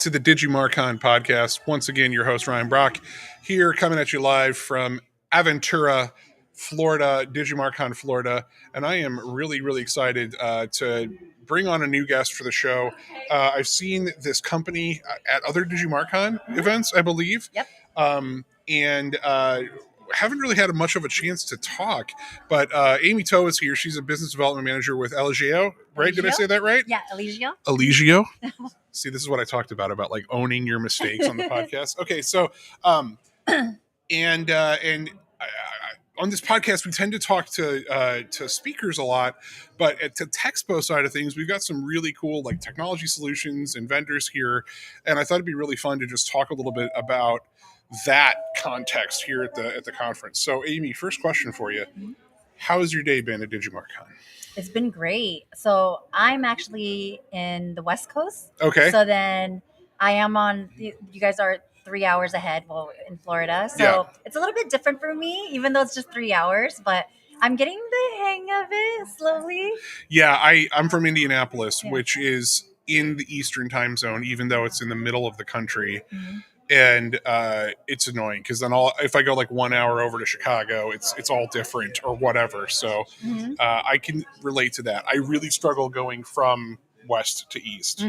To the DigiMarCon podcast. Once again, your host, Ryan Brock, here coming at you live from Aventura, Florida, DigiMarCon, Florida. And I am really, really excited to bring on a new guest for the show. I've seen this company at other DigiMarCon events, I believe. Yep. And haven't really had much of a chance to talk, but Amy Toe is here. She's a business development manager with Eligio, right? Did I say that right? Yeah, Eligio. Eligio. See, this is what I talked about like owning your mistakes on the podcast. Okay, so and on this podcast we tend to talk to speakers a lot, but at the Texpo side of things, we've got some really cool like technology solutions and vendors here, and I thought it'd be really fun to just talk a little bit about that context here at the conference. So, Amy, first question for you: how has your day been at DigiMarCon? It's been great. So I'm actually in the West Coast. Okay. So then I am you guys are 3 hours ahead, well, in Florida. So Yeah. It's a little bit different for me, even though it's just 3 hours, but I'm getting the hang of it slowly. Yeah, I'm from Indianapolis, which is in the Eastern time zone, even though it's in the middle of the country. Mm-hmm. And it's annoying because then if I go like 1 hour over to Chicago, it's all different or whatever. So I can relate to that. I really struggle going from west to east,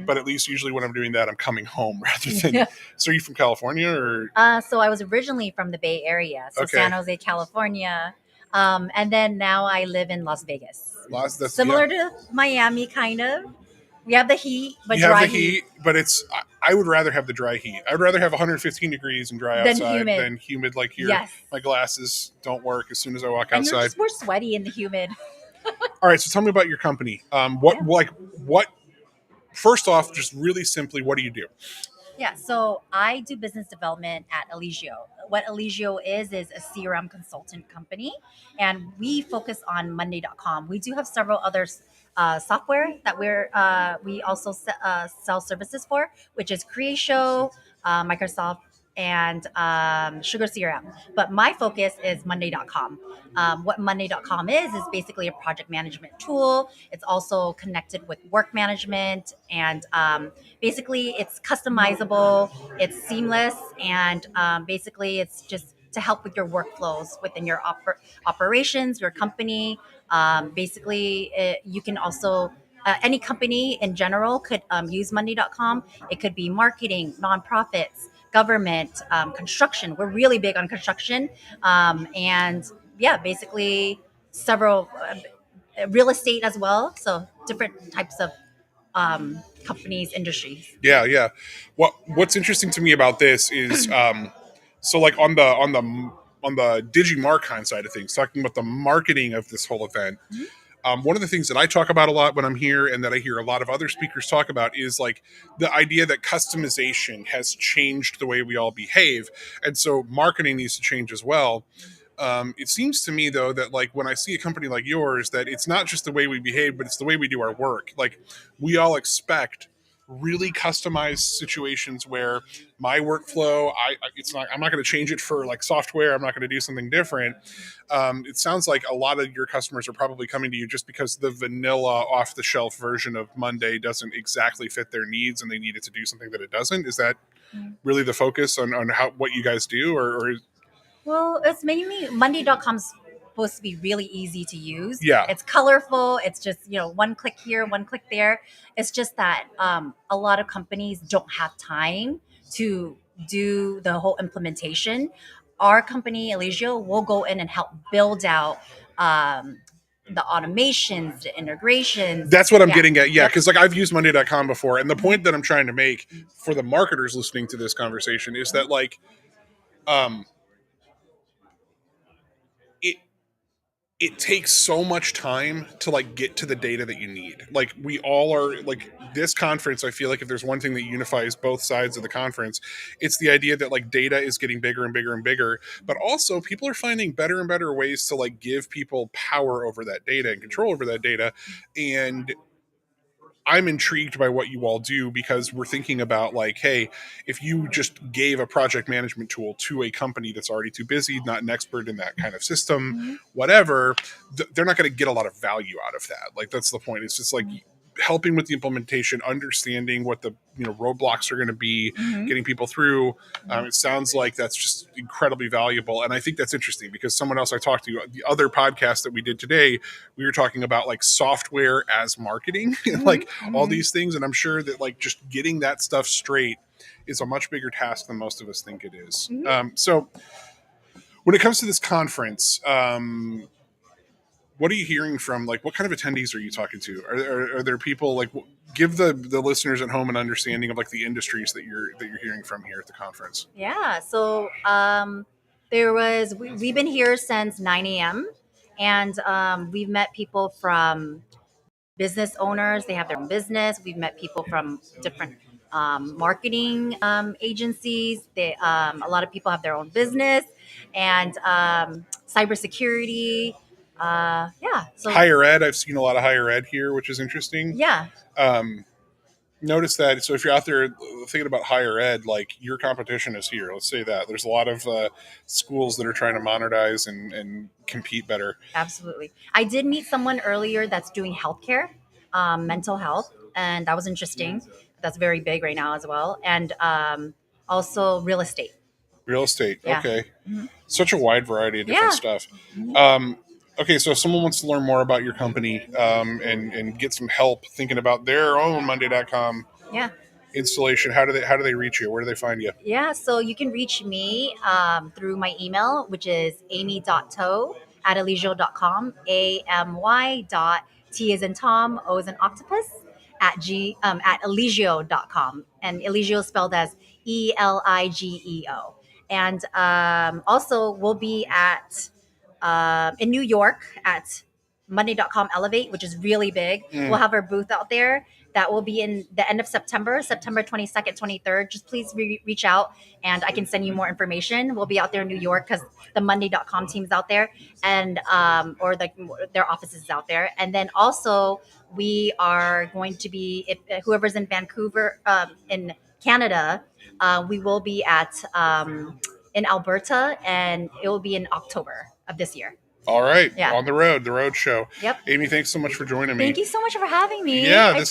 but at least usually when I'm doing that, I'm coming home rather than. So are you from California or? So I was originally from the Bay Area, so Okay. San Jose, California, and then now I live in Las Vegas. That's Similar to Miami, kind of. We have the heat, but you dry have the heat, but I would rather have the dry heat. I would rather have 115 degrees and dry outside than humid like here. Yes. My glasses don't work as soon as I walk and outside. You're just more sweaty in the humid. All right, so tell me about your company. What? First off, just really simply, what do you do? Yeah, so I do business development at Eligio. What Eligio is a CRM consultant company, and we focus on Monday.com. We do have several other software that we also sell services for, which is Creatio, Microsoft, and Sugar CRM. But my focus is Monday.com. What Monday.com is basically a project management tool. It's also connected with work management, and basically it's customizable, it's seamless, and basically it's just to help with your workflows within your operations, your company. You can also any company in general could use Monday.com. It could be marketing, nonprofits, government, construction. We're really big on construction, and basically several real estate as well. So different types of companies, industries. Yeah. What's interesting to me about this is so like on the DigiMarCon side of things, talking about the marketing of this whole event. One of the things that I talk about a lot when I'm here and that I hear a lot of other speakers talk about is like the idea that customization has changed the way we all behave. And so marketing needs to change as well. It seems to me, though, that like when I see a company like yours, that it's not just the way we behave, but it's the way we do our work. Like we all expect really customized situations where my workflow, I'm not going to change it for like software. I'm not going to do something different. It sounds like a lot of your customers are probably coming to you just because the vanilla off the shelf version of Monday doesn't exactly fit their needs and they need it to do something that it doesn't. Is that really the focus on what you guys do or Well, it's mainly Monday.com's supposed to be really easy to use. Yeah. It's colorful. It's just, one click here, one click there. It's just that a lot of companies don't have time to do the whole implementation. Our company, Eligio, will go in and help build out the automations, the integrations. That's what I'm getting at. Yeah, because like I've used Monday.com before. And the point that I'm trying to make for the marketers listening to this conversation is that like it takes so much time to like get to the data that you need. Like we all are like this conference. I feel like if there's one thing that unifies both sides of the conference, it's the idea that like data is getting bigger and bigger and bigger, but also people are finding better and better ways to like give people power over that data and control over that data. And I'm intrigued by what you all do because we're thinking about like, hey, if you just gave a project management tool to a company that's already too busy, not an expert in that kind of system, whatever, they're not going to get a lot of value out of that. Like that's the point. It's just like helping with the implementation, understanding what the roadblocks are going to be, Mhm. getting people through. It sounds like that's just incredibly valuable, and I think that's interesting because someone else I talked to, the other podcast that we did today, we were talking about like software as marketing, and Mhm. like all Mhm. these things, and I'm sure that like just getting that stuff straight is a much bigger task than most of us think it is. Mhm. So when it comes to this conference, what are you hearing from, like, what kind of attendees are you talking to? Are there people like, give the listeners at home an understanding of like the industries that you're hearing from here at the conference? Yeah. So we've been here since 9 a.m. and we've met people from business owners. They have their own business. We've met people from different marketing agencies. A lot of people have their own business and cybersecurity. Yeah. So Higher ed, I've seen a lot of higher ed here, which is interesting. yeah, Um, Notice that. So if you're out there thinking about higher ed, like your competition is here. Let's say that there's a lot of schools that are trying to modernize and compete better. absolutely. I did meet someone earlier that's doing healthcare, mental health, and that was interesting. That's very big right now as well, and also real estate. Real estate, Yeah. okay. Mhm. Such a wide variety of different Yeah. stuff. Mhm. Okay, so if someone wants to learn more about your company and get some help thinking about their own Monday.com Yeah. installation, how do they reach you? Where do they find you? Yeah, so you can reach me through my email, which is amy.toe@eligio.com, AMY dot T is in Tom, O is in octopus, at eligio.com. And Eligio spelled as ELIGEO. And also, we'll be in New York at Monday.com Elevate, which is really big. We'll Mm. have our booth out there. That will be in the end of September, September 22nd, 23rd. Just please reach out and I can send you more information. We'll be out there in New York because the Monday.com team's out there and or their offices out there. And then also we are going to be, if whoever's in Vancouver, in Canada, we will be in Alberta and it will be in October of this year. All right, Yeah. on the road show. Yep. Amy, thanks so much for joining Thank me. you so much for having me. Yeah, I this